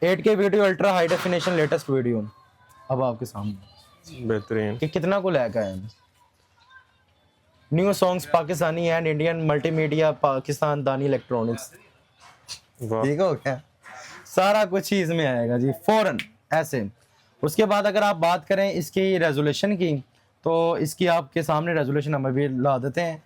8K video, ultra high definition, latest video अब आपके सामने बेहतरीन। कि कितना को लैक है। New songs Pakistani and Indian multimedia Pakistan दानी इलेक्ट्रॉनिक्स। वाह। ठीक हो गया, सारा कुछ ही इसमें आएगा जी फौरन ऐसे। उसके बाद अगर आप बात करें इसकी रेजोल्यूशन की, तो इसकी आपके सामने रेजोल्यूशन हम अभी ला देते हैं।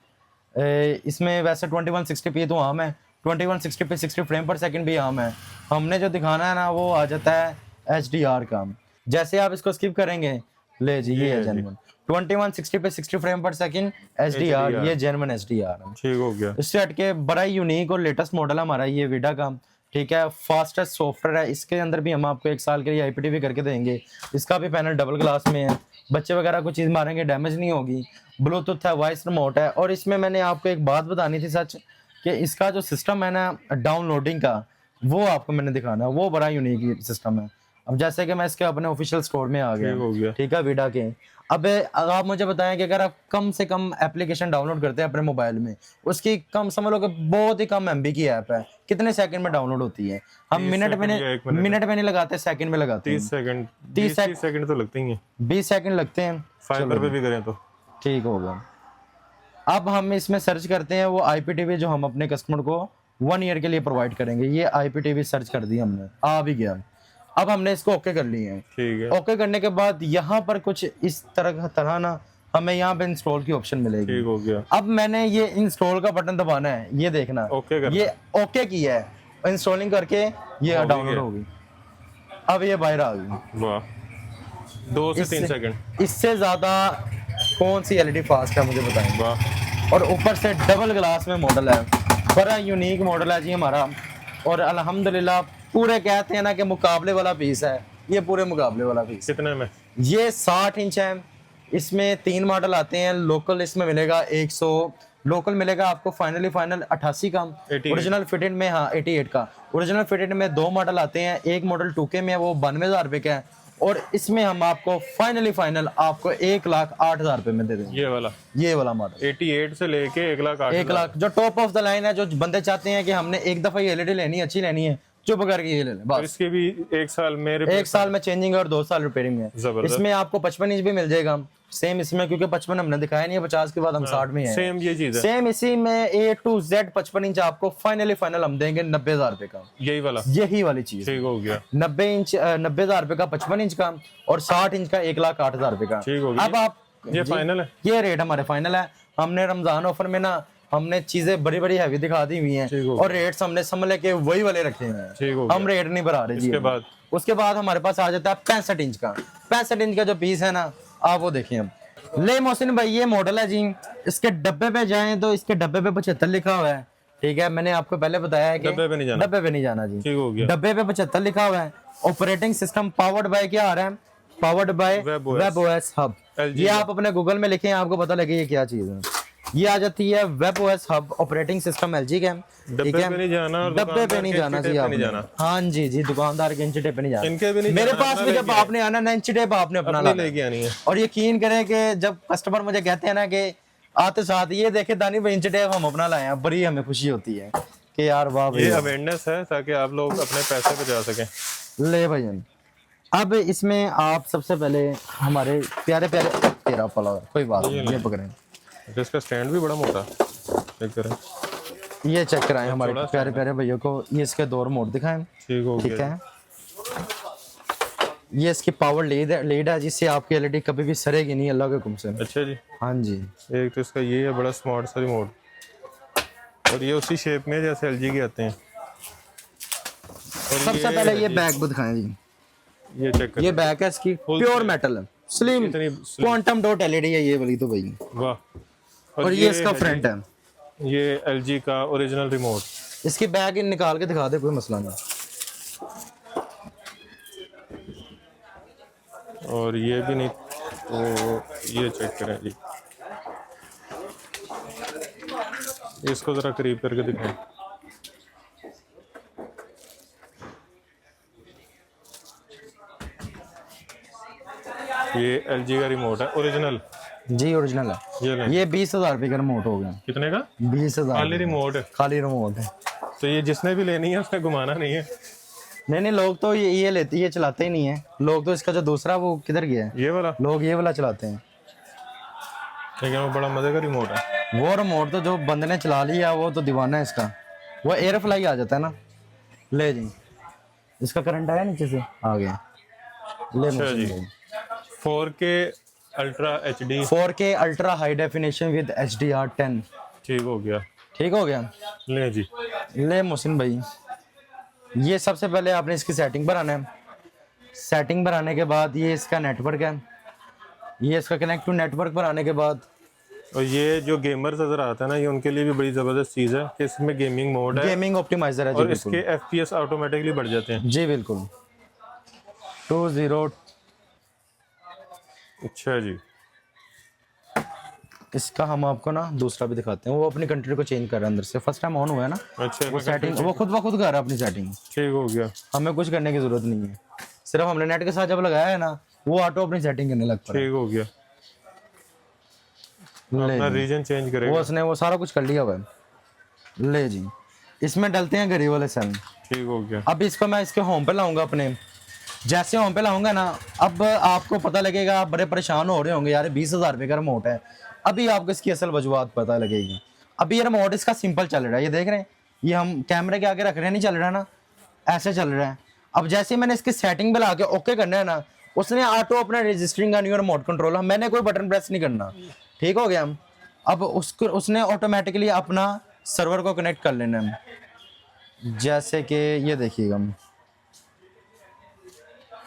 इसमें वैसे 2160p तो आम है, 2160p 60 फ्रेम पर सेकंड भी आम है। हमने जो दिखाना है ना वो आ जाता है HDR का। जैसे आप इसको स्किप करेंगे, ले जी ये है जेन्युइन 2160p 60 फ्रेम पर सेकंड HDR, ये जेन्युइन HDR है। ठीक हो गया। इससे हटके बड़ा यूनिक और लेटेस्ट मॉडल है हमारा ये विडा का, ठीक है। फास्टेस्ट सॉफ्टवेयर है, इसके अंदर भी हम आपको 1 साल के लिए IPTV करके देंगे। इसका भी पैनल डबल ग्लास में है, बच्चे वगैरह को चीज़ मारेंगे डैमेज नहीं होगी। ब्लूटूथ है, वॉइस रिमोट है। और इसमें मैंने आपको एक बात बतानी थी सच, कि इसका जो सिस्टम है ना डाउनलोडिंग का, वो आपको मैंने दिखाना है, वो बड़ा यूनिक सिस्टम है। अब जैसे कि मैं इसके अपने ऑफिशियल स्टोर में आ ठीक हो गया, गया। ठीक है, विडा के। अब आप मुझे बताएं कि अगर आप कम से कम एप्लीकेशन डाउनलोड करते हैं अपने मोबाइल में, उसकी कम समझ लो कि बहुत ही कम MB की ऐप है, कितने सेकंड में डाउनलोड होती है? हम 30 मिनट में सेकंड या 1 मिनट मिनट में नहीं लगाते, सेकंड में लगाते 30 हैं। सेकंड 30 सेकंड तो लगते ही हैं, 20 सेकंड लगते हैं। फाइबर पे भी करें तो। ठीक होगा। अब हम इसमें सर्च करते हैं वो IPTV जो हम अपने कस्टमर को 1 ईयर के लिए प्रोवाइड करेंगे। ये IPTV सर्च कर दी हमने, आ भी गया। अब हमने इसको ओके कर लिए हैं। ठीक है। ओके करने के बाद यहाँ पर कुछ इस तरह ना हमें यहाँ पे इंस्टॉल की ऑप्शन मिलेगी। ठीक हो गया। अब मैंने ये इंस्टॉल का बटन दबाना है, ये देखना, ओके करना। ये ओके किया है, इंस्टॉलिंग करके ये डाउनलोड होगी। अब ये बाहर आ गई। वाह, 2 से 3 सेकंड। इससे ज्यादा कौन सी एलईडी फास्ट है मुझे बताएं। वाह, और ऊपर से डबल ग्लास में मॉडल है, बड़ा यूनिक मॉडल है जी हमारा। और अल्हम्दुलिल्लाह पूरे कहते हैं ना कि मुकाबले वाला पीस है, ये पूरे मुकाबले वाला पीस। कितने में? ये 60 इंच है, इसमें 3 मॉडल आते हैं। लोकल इसमें मिलेगा 100, लोकल मिलेगा आपको फाइनल 88 का। 88 ओरिजिनल फिटेड में, हाँ 88 का। ओरिजिनल फिटेड में 2 मॉडल आते हैं, एक मॉडल 2K में है, वो 92,000 रुपए का है। और इसमें हम आपको फाइनल आपको 1,08,000 रुपए में दे देंगे। ये वाला मॉडल 88 से लेके 1,08,000। 1,00,000 जो टॉप ऑफ द लाइन है, जो बंदे चाहते हैं कि हमने एक दफा ये एलईडी लेनी है, अच्छी लेनी है, चुप करके ये ले लें और बस। इसके भी 1 साल में 1 साल में चेंजिंग और 2 साल रिपेयरिंग है। जबरदस्त। इसमें आपको 55 इंच भी मिल जाएगा सेम इसमें, क्योंकि 55 हमने दिखाया नहीं है, 50 के बाद हम 60 में है। सेम ये चीज है। सेम इसी में A to Z 55 इंच आपको फाइनल हम देंगे 90,000 रुपए का। यही वाली चीज। ठीक हो गया। 90,000 रुपए का 55 इंच का, और 60 इंच का 1,08,000 रुपए का। ठीक हो गया। अब आप ये फाइनल है, ये रेट हमारे फाइनल है। हमने रमजान ऑफर में ना हमने चीजें बड़ी बड़ी हैवी दिखा दी हुई हैं, और रेट्स हमने समझ के वही वाले रखे हुए हैं, हम रेट नहीं बढ़ा रहे जी। उसके बाद हमारे पास आ जाता है 65 इंच का। 65 इंच का जो पीस है ना, आप वो देखिए। अब ले मोहसिन भाई, ये मॉडल है जी। इसके डब्बे पे जाएं तो इसके डब्बे पे 75 लिखा हुआ है। ठीक है, मैंने आपको पहले बताया है कि डब्बे पे नहीं जाना जी। ठीक हो गया। डब्बे पे 75 लिखा हुआ है। ऑपरेटिंग सिस्टम पावर्ड बाय क्या आ रहा है? Powered by web OS hub. ये आप अपने गूगल में लिखें, आपको पता लगे ये क्या चीज है। ये आ जाती है web OS hub operating system LG का। ठीक है, डब्बे पे नहीं जाना जी आपने। हाँ जी जी, दुकानदार के इंच टेप पे नहीं जाना। इनके भी नहीं मेरे पास भी जब आपने आना ना, इंच टेप आपने अपना लेके आनी है। और यकीन करें कि जब कस्टमर मुझे कहते हैं ना कि आते साथ ये देखे दानी भाई इंच टेप हम अपना लाए हैं, बड़ी हमें खुशी होती है कि यार वाह भाई। ये अवेयरनेस है ताकि आप लोग अपने पैसे बचा सकें। ले भाई, अब इसमें आप सबसे पहले हमारे प्यारे प्यारे तेरा फॉलो, कोई बात नहीं, ये पकड़ें। इसका स्टैंड भी बड़ा मोटा, चेक करें। ये चेक कराएं हमारे प्यारे प्यारे भैया को। ये इसके 2 रिमोट दिखाएं। ठीक हो गया। ठीक है, ये इसकी पावर लीड है, जिससे आपकी एलईडी कभी भी सरेगी नहीं, अल्लाह के हुक्म से। अच्छा जी। हाँ जी। एक तो इसका ये है बड़ा स्मार्ट सा रिमोट, और ये उसी शेप में जैसे एलजी के आते हैं। सबसे पहले ये बैक दिखाएं जी। ये चेक करें। ये बैक है इसकी, प्योर मेटल है, स्लिम क्वांटम डॉट एलईडी है ये वाली तो भाई। वाह। और ये इसका फ्रंट है, ये एलजी का ओरिजिनल रिमोट। इसकी बैग निकाल के दिखा दे, कोई मसला नहीं। और ये भी नहीं, तो ये चेक करें जी। इसको जरा करीब करके दिखाएं। ये एलजी का रिमोट है ओरिजिनल जी, ओरिजिनल है। ये 20,000 रुपए का रिमोट हो गया। कितने का? 20,000 खाली रिमोट। खाली रिमोट है। तो ये जिसने भी लेनी है उसने घुमाना नहीं है। नहीं, लोग तो ये लेते, ये चलाते ही नहीं है लोग तो। इसका जो दूसरा वो किधर गया है? ये वाला लोग ये वाला चलाते हैं। लेकिन वो बड़ा मजे का रिमोट है। वो रिमोट तो जो बंदे ने चला लिया वो तो दीवाना है इसका। वो एयर फ्लाई आ जाता है ना। ले जी, इसका करंट आया नीचे से, आ गया। ले अच्छा जी। 4K ultra HD, 4K ultra high definition with HDR10। ठीक हो गया। ठीक हो गया। ले जी। ले मोहसिन भाई, ये सबसे पहले आपने इसकी सेटिंग पर आना है। सेटिंग पर आने के बाद ये इसका नेटवर्क है, ये इसका कनेक्ट टू नेटवर्क पर आने के बाद, और ये जो गेमर्स नजर आता है ना, ये उनके लिए भी बड़ी जबरदस्त चीज है कि इसमें गेमिंग मोड है, गेमिंग ऑप्टिमाइजर है जी, और इसके FPS ऑटोमेटिकली बढ़ जाते हैं जी बिल्कुल। 20। अच्छा जी। इसका हम आपको ना दूसरा भी दिखाते हैं। वो अपनी कंट्री को चेंज कर रहा है अंदर से, फर्स्ट टाइम ऑन हुआ है ना। अच्छा, वो सेटिंग वो खुद ब खुद कर रहा है अपनी सेटिंग। ठीक हो गया। हमें कुछ करने की जरूरत नहीं है, सिर्फ हमने नेट के साथ जब लगाया है ना, वो ऑटो अपनी सेटिंग करने लगता है। ठीक हो गया। अपना रीजन चेंज करेगा वो उसने वो सारा कुछ कर लिया हुआ है। ले जी, इसमें डलते हैं घड़ी वाले सेल। ठीक हो गया। अब इसको मैं इसके होम पे लाऊंगा अपने। जैसे होम पे लाऊंगा ना, अब आपको पता लगेगा, आप बड़े परेशान हो रहे होंगे यार 20,000 रुपये का रिमोट है। अभी आपको इसकी असल वजूहत पता लगेगी। अभी ये रिमोट इसका सिंपल चल रहा है, ये देख रहे हैं, ये हम कैमरे के आगे रख रहे हैं, नहीं चल रहा है ना, ऐसे चल रहा है। अब जैसे मैंने इसकी सेटिंग पे ला के ओके करना है ना, उसने ऑटो अपना registering on your mode control, मैंने कोई बटन प्रेस नहीं करना, ठीक हो गया। अब उसको उसने ऑटोमेटिकली अपना सर्वर को कनेक्ट कर लेना है, जैसे कि ये देखिएगा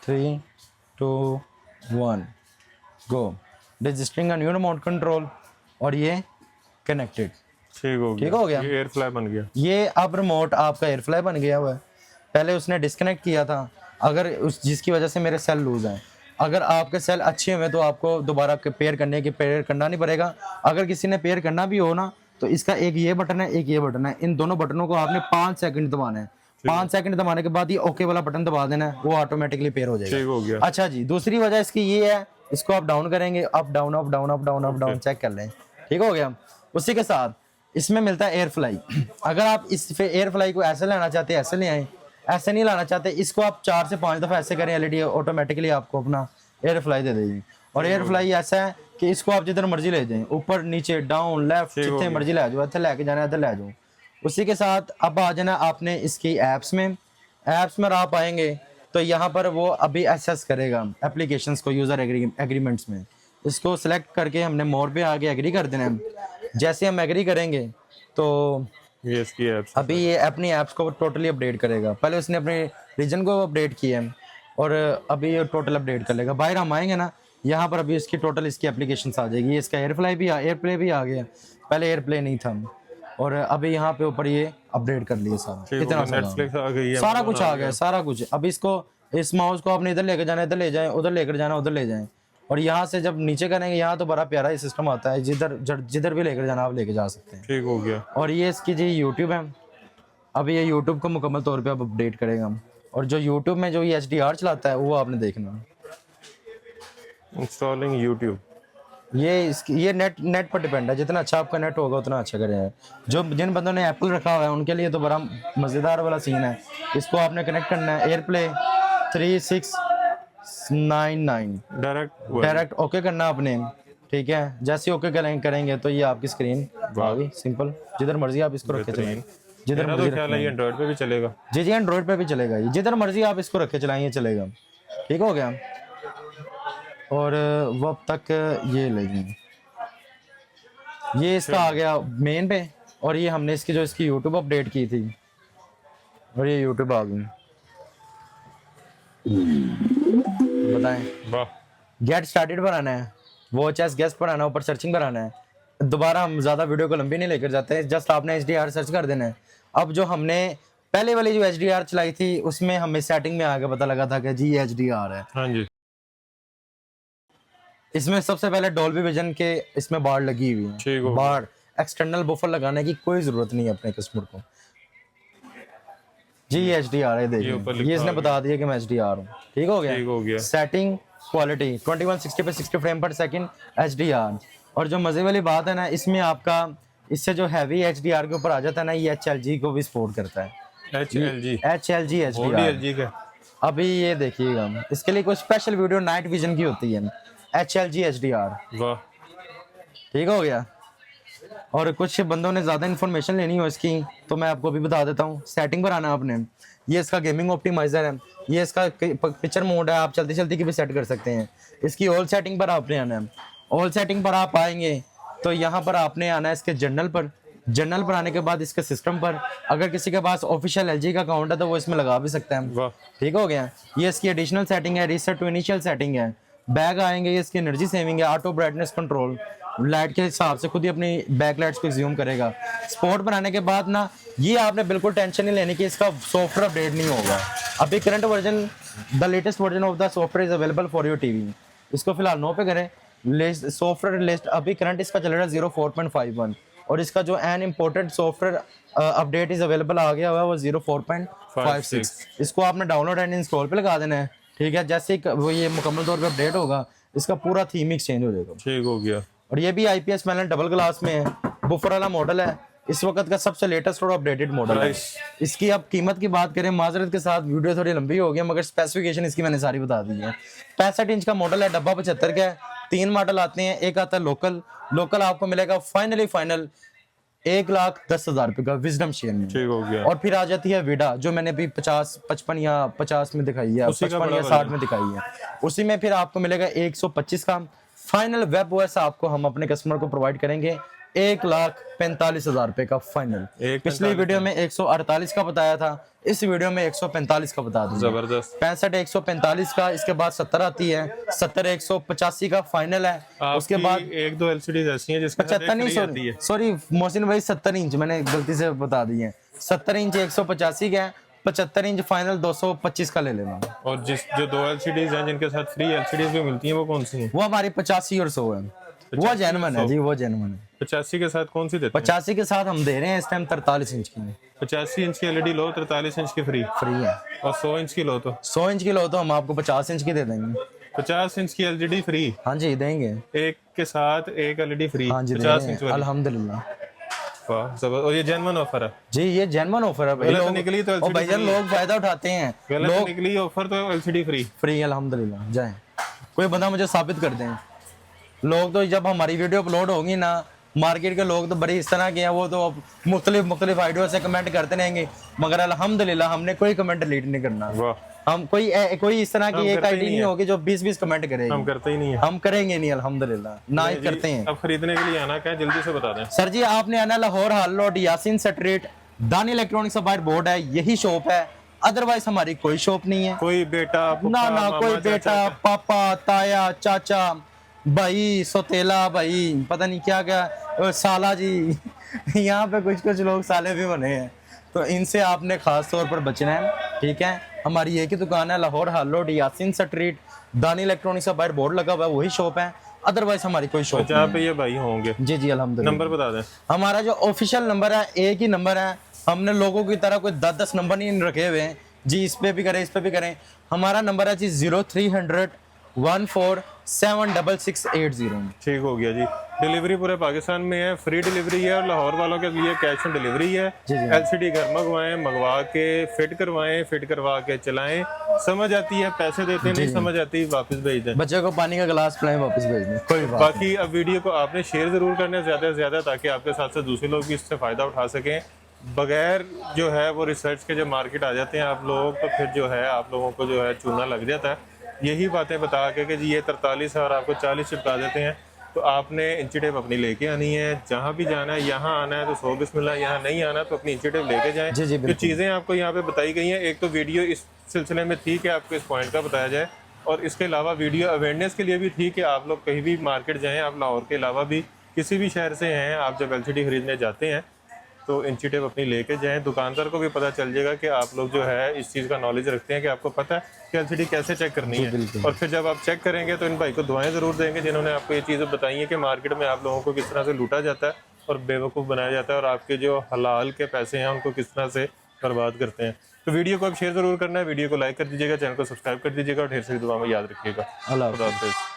3 2 1 go, registering on your mode control, और ये कनेक्टेड, ठीक हो गया, ये एयर फ्लाई बन गया। ये अब रिमोट आपका एयरफ्लाई बन गया हुआ है। पहले उसने डिस्कनेक्ट किया था, अगर उस जिसकी वजह से मेरे सेल लूज हैं। अगर आपके सेल अच्छे हुए तो आपको दोबारा पेयर करना नहीं पड़ेगा। अगर किसी ने पेयर करना भी हो ना, तो इसका एक ये बटन है, एक ये बटन है, इन दोनों बटनों को आपने 5 सेकंड दबाना है। 5 सेकंड दबाने के बाद ये ओके वाला बटन दबा देना है, वो ऑटोमेटिकली पेयर हो जाएगा। ठीक हो गया। अच्छा जी, दूसरी वजह इसकी ये है, इसको आप डाउन करेंगे, up down up down up down up down check कर लें, ठीक हो गया। उसी के साथ इसमें मिलता है एयर फ्लाई। अगर आप इस एयर फ्लाई को ऐसे लाना चाहते हैं ऐसे ले आए, ऐसे नहीं लाना चाहते इसको आप 4 से 5 दफ़ा ऐसे करें, एलईडी ऑटोमेटिकली आपको अपना एयर फ्लाई दे देगी। और एयर फ्लाई ऐसा है कि इसको आप जिधर मर्जी ले जाएं, ऊपर नीचे डाउन लेफ्ट जितने मर्जी ले जाओ, इधर लेके जाना है इधर ले जाओ। उसी के साथ अब आ जाना आपने इसकी ऐप्स में आप आएंगे तो यहाँ पर वो अभी एसेस करेगा एप्लीकेशंस को यूज़र एग्रीमेंट्स में। इसको सिलेक्ट करके हमने मोर पे आके एग्री कर देना है। जैसे हम एग्री करेंगे तो ये इसकी ऐप्स, अभी ये अपनी ऐप्स को टोटली अपडेट करेगा। पहले उसने अपने रीजन को अपडेट किया है और अभी ये टोटल अपडेट कर लेगा। बाहर हम आएंगे ना, यहाँ पर अभी इसकी टोटल इसकी एप्लीकेशंस आ जाएगी। इसका एयरप्ले भी आ गया, पहले एयरप्ले नहीं था। और अभी यहाँ पे ऊपर ये अपडेट कर लिए सारा, कितना नेटफ्लिक्स आ गई है, सारा कुछ आ गया, सारा कुछ। अब इसको इस माउस को आपने इधर लेकर जाना, इधर ले जाएं, उधर लेकर जाना, उधर ले जाएं। और यहाँ से जब नीचे करेंगे, यहाँ तो बड़ा प्यारा ही सिस्टम आता है, जिधर भी लेकर जाना आप लेकर जा सकते हैं। ठीक हो गया। और ये इसकी जी यूट्यूब है, अभी ये यूट्यूब को मुकम्मल तौर पे अब अपडेट करेगा। और जो यूट्यूब में जो ये HDR चलाता है वो आपने देखना है। इंस्टॉलिंग यूट्यूब, ये नेट पर डिपेंड है, जितना अच्छा आपका नेट होगा उतना अच्छा करेगा। जिन बंदों ने एप्पल रखा हुआ है उनके लिए तो बड़ा मज़ेदार वाला सीन है। इसको आपने कनेक्ट करना है, एयरप्ले 3699 डायरेक्ट ओके करना आपने, ठीक है। जैसे ओके करेंगे तो ये आपकी स्क्रीन आ गई, सिंपल। जिधर मर्जी आप इसको रखे चलाएं, जिधर मर्जी एंड्रॉइड पे भी चलेगा। जी एंड्रॉइड पे भी चलेगा, ये जिधर मर्जी आप इसको रखे चलाएं चलेगा, ठीक हो गया। और वो अब तक ये लेंगे, ये इसका आ गया मेन पे। और ये हमने इसकी इसकी यूट्यूब अपडेट की थी और ये यूट्यूब आ गई। बताएं, गेट स्टार्टेड पर आना है, वॉच एस गेस्ट पर आना है, ऊपर सर्चिंग पर आना है। दोबारा हम ज़्यादा वीडियो को लंबी नहीं लेकर जाते हैं, जस्ट आपने HDR सर्च कर देना है। अब जो हमने पहले वाली जो HDR चलाई थी उसमें हमें सेटिंग में आके पता लगा था कि जी HDR है। हाँ जी। इसमें सबसे पहले डॉल्बी विजन के इसमें बार लगी हुई है, बार एक्सटर्नल बफर लगाने की कोई जरूरत नहीं है अपने कस्टमर को। जी HDR है, देखिए ये इसने बता दिया कि मैं HDR हूँ, ठीक हो गया। सेटिंग क्वालिटी 2160 पे 60 फ्रेम पर सेकंड HDR। और जो मजे वाली बात है ना, इसमें आपका इससे जो हैवी HDR के ऊपर आ जाता है ना, ये HLG को भी सपोर्ट करता है। HLG HDR। अभी ये देखिएगा, इसके लिए कोई स्पेशल वीडियो नाइट विजन की होती है, HLG HDR, वाह, ठीक हो गया। और कुछ बंदों ने ज़्यादा इन्फॉर्मेशन लेनी हो इसकी तो मैं आपको भी बता देता हूँ। सेटिंग पर आना आपने, ये इसका गेमिंग ऑप्टिमाइजर है, ये इसका पिक्चर मोड है, आप चलती चलती की भी सेट कर सकते हैं। इसकी ऑल सेटिंग पर आपने आना है। ऑल सेटिंग पर आप आएंगे तो यहाँ पर आपने आना है इसके जनरल पर आने के बाद इसके सिस्टम पर, अगर किसी के पास ऑफिशियल LG का अकाउंट है तो वो इसमें लगा भी सकता है, ठीक हो गया। ये इसकी एडिशनल सेटिंग है, रीसेट टू इनिशियल सेटिंग है। बैग आएंगे, ये इसकी एनर्जी सेविंग है, ऑटो ब्राइटनेस कंट्रोल, लाइट के हिसाब से खुद ही अपनी बैक लाइट्स को ज्यूम करेगा। स्पोर्ट बनाने के बाद ना, ये आपने बिल्कुल टेंशन नहीं लेनी कि इसका सॉफ्टवेयर अपडेट नहीं होगा। अभी current version, the latest version of the software is available for your TV. इसको फिलहाल नो पे करें। सॉफ्टवेयर लिस्ट अभी करंट इसका चल रहा है 04.51 और इसका जो an imported software update is available आ गया हुआ है वो 04.56। इसको आपने डाउनलोड एंड इंस्टॉल पे लगा देना है, ठीक है। जैसे वो ये मुकम्मल तौर पे अपडेट होगा, इसका पूरा थीम एक्सचेंज हो जाएगा, ठीक हो गया। और ये भी IPS पैनल डबल ग्लास में है, बुफर वाला मॉडल है, इस वक्त का सबसे लेटेस्ट और अपडेटेड मॉडल है। इसकी अब कीमत की बात करें, माजरत के साथ वीडियो थोड़ी लंबी हो गई मगर स्पेसिफिकेशन इसकी मैंने सारी बता दी है। 65 इंच का मॉडल है, डब्बा 75 का है। 3 मॉडल आते हैं, एक आता है लोकल आपको मिलेगा फाइनल 1,10,000 रुपए का विजडम शेयर में। ठीक हो गया। और फिर आ जाती है विडा, जो मैंने अभी 55 या 50 में दिखाई है, उसी का 55 या बड़ा 60 में दिखाई है। उसी में फिर आपको मिलेगा 125 का। फाइनल वेब ओएस आपको हम अपने कस्टमर को प्रोवाइड करेंगे 1,45,000 रुपए का फाइनल। पिछली वीडियो में 148 का बताया था, इस वीडियो में 145 का बता दूं। जबरदस्त। 65 145 का, इसके बाद 70 आती है, 70 185 का फाइनल है। उसके बाद एक दो एलसीडीज ऐसी हैं जिसके साथ 75 फ्री आती नहीं, है। सॉरी मोहसिन भाई 70 इंच मैंने गलती से बता दी है। 70 इंच 185 का है, 75 इंच फाइनल 225 का ले लेना। और जो दो एलसीडीज हैं जिनके साथ फ्री एलसीडीज भी मिलती हैं वो कौन सी हैं? वो हमारी 85 और 100 है, वो जेन्युइन है जी, वो जेन्युइन है। 85 के साथ कौन सी देते हैं? 85 के साथ हम दे रहे हैं इस टाइम 43 इंच की 85 इंच की एलईडी लो 43 इंच की फ्री, फ्री है। और 100 इंच की लो तो 100 इंच की लो तो हम आपको 50 इंच की दे देंगे। 50 इंच की एलईडी फ्री, हाँ जी देंगे। एक के साथ एक एलईडी फ्री, हाँ जी 50 देंगे इंच वाली। अल्हम्दुलिल्लाह। वाह जबरदस्त। और ये जेन्युइन ऑफर है? जी ये जेन्युइन ऑफर है भाई। गलत लोग निकली तो और LCD भाईजान फ्री है। लोग फायदा उठाते हैं, गलत लोग निकली ऑफर तो एलसीडी फ्री। फ्री है अल्हम्दुलिल्लाह। जाए कोई बंदा मुझे साबित कर दें। लोग तो जब हमारी वीडियो अपलोड होगी ना, मार्केट के लोग तो बड़ी इस तरह के हैं, वो तो अब मुख्तलिफ आइडियो से कमेंट करते रहेंगे, मगर अल्हम्दुलिल्लाह हमने कोई कमेंट डिलीट नहीं करना। वाह, हम कोई इस तरह की एक करते ही आईडी नहीं नहीं है। होगी जो 20 कमेंट करेगी। हम करते ही नहीं है। हम करेंगे नहीं अल्हम्दुलिल्लाह, ना ही जी, करते हैं। अब खरीदने के लिए आना क्या है जल्दी से बता दें। सर जी आपने आना लाहौर हाल रोड यासीन स्ट्रीट, दानी इलेक्ट्रॉनिक्स बाहर बोर्ड है, यही शॉप है। अदरवाइज हमारी कोई शॉप नहीं है। कोई बेटा ना फूफा, ना मामा, कोई चाचा, बेटा पापा ताया चाचा भाई सोतेला भाई पता नहीं क्या क्या साला जी यहाँ पे कुछ लोग साले भी बने हैं, तो इनसे आपने खास तौर पर बचना है। ठीक है, हमारी एक ही दुकान है लाहौर हाल रोड यासीन स्ट्रीट, दानी इलेक्ट्रॉनिक्स का बाहर बोर्ड लगा हुआ है, वही शॉप है। अदरवाइज हमारी कोई शॉप जहाँ पे ये भाई होंगे। जी जी अल्हम्दुलिल्लाह। नंबर बता दें। हमारा जो ऑफिशियल नंबर है एक ही नंबर है, हमने लोगों की तरह कोई 10 नंबर नहीं रखे हुए हैं जी, इस पे भी करें इस पे भी करें। हमारा नंबर है जी 0300 147680। ठीक हो गया जी। डिलीवरी पूरे पाकिस्तान में है, फ्री डिलीवरी है, और लाहौर वालों के लिए कैश ऑन डिलीवरी है। जी, जी। एलसीडी घर मंगवा के फिट करवा के चलाएं। समझ आती है पैसे देते, नहीं समझ आती वापस भेज दें। बच्चे को पानी का गिलास पिलाएं वापस भेज दें, कोई बात बाकी अब वीडियो को आपने शेयर जरूर करना है ज्यादा से ज्यादा, ताकि आपके साथ साथ दूसरे लोग भी इससे फायदा उठा सकें। बगैर जो है वो रिसर्च के जब मार्केट आ जाते हैं आप लोग, तो फिर जो है आप लोगों को जो है चूना लग जाता है। यही बातें बता के जी ये 43 है और आपको 40 चिपका देते हैं, तो आपने इंची टेप अपनी लेके आनी है। जहाँ भी जाना है, यहाँ आना है तो 100 बिस्मिल्लाह, यहाँ नहीं आना तो अपनी इंची टेप लेके जाएं। जी, जी, जो बिल्कुल। चीज़ें आपको यहाँ पे बताई गई हैं, एक तो वीडियो इस सिलसिले में थी कि आपको इस पॉइंट का बताया जाए, और इसके अलावा वीडियो अवेयरनेस के लिए भी थी कि आप लोग कहीं भी मार्केट जाएँ, आप लाहौर के अलावा भी किसी भी शहर से हैं, आप जब एलसीडी खरीदने जाते हैं तो इंची टेप अपनी लेके जाएं। दुकानदार को भी पता चल जाएगा कि आप लोग जो है इस चीज़ का नॉलेज रखते हैं, कि आपको पता है कि एलसीडी कैसे चेक करनी है। और फिर जब आप चेक करेंगे तो इन भाई को दुआएं ज़रूर देंगे जिन्होंने आपको ये चीज़ें बताई हैं कि मार्केट में आप लोगों को किस तरह से लूटा जाता है और बेवकूफ़ बनाया जाता है, और आपके जो हलाल के पैसे हैं उनको किस तरह से बर्बाद करते हैं। तो वीडियो को आप शेयर ज़रूर करना है, वीडियो को लाइक कर दीजिएगा, चैनल को सब्सक्राइब कर दीजिएगा, और ढेर सारी दुआ में याद रखिएगा। अल्लाह खुदा हाफिज़।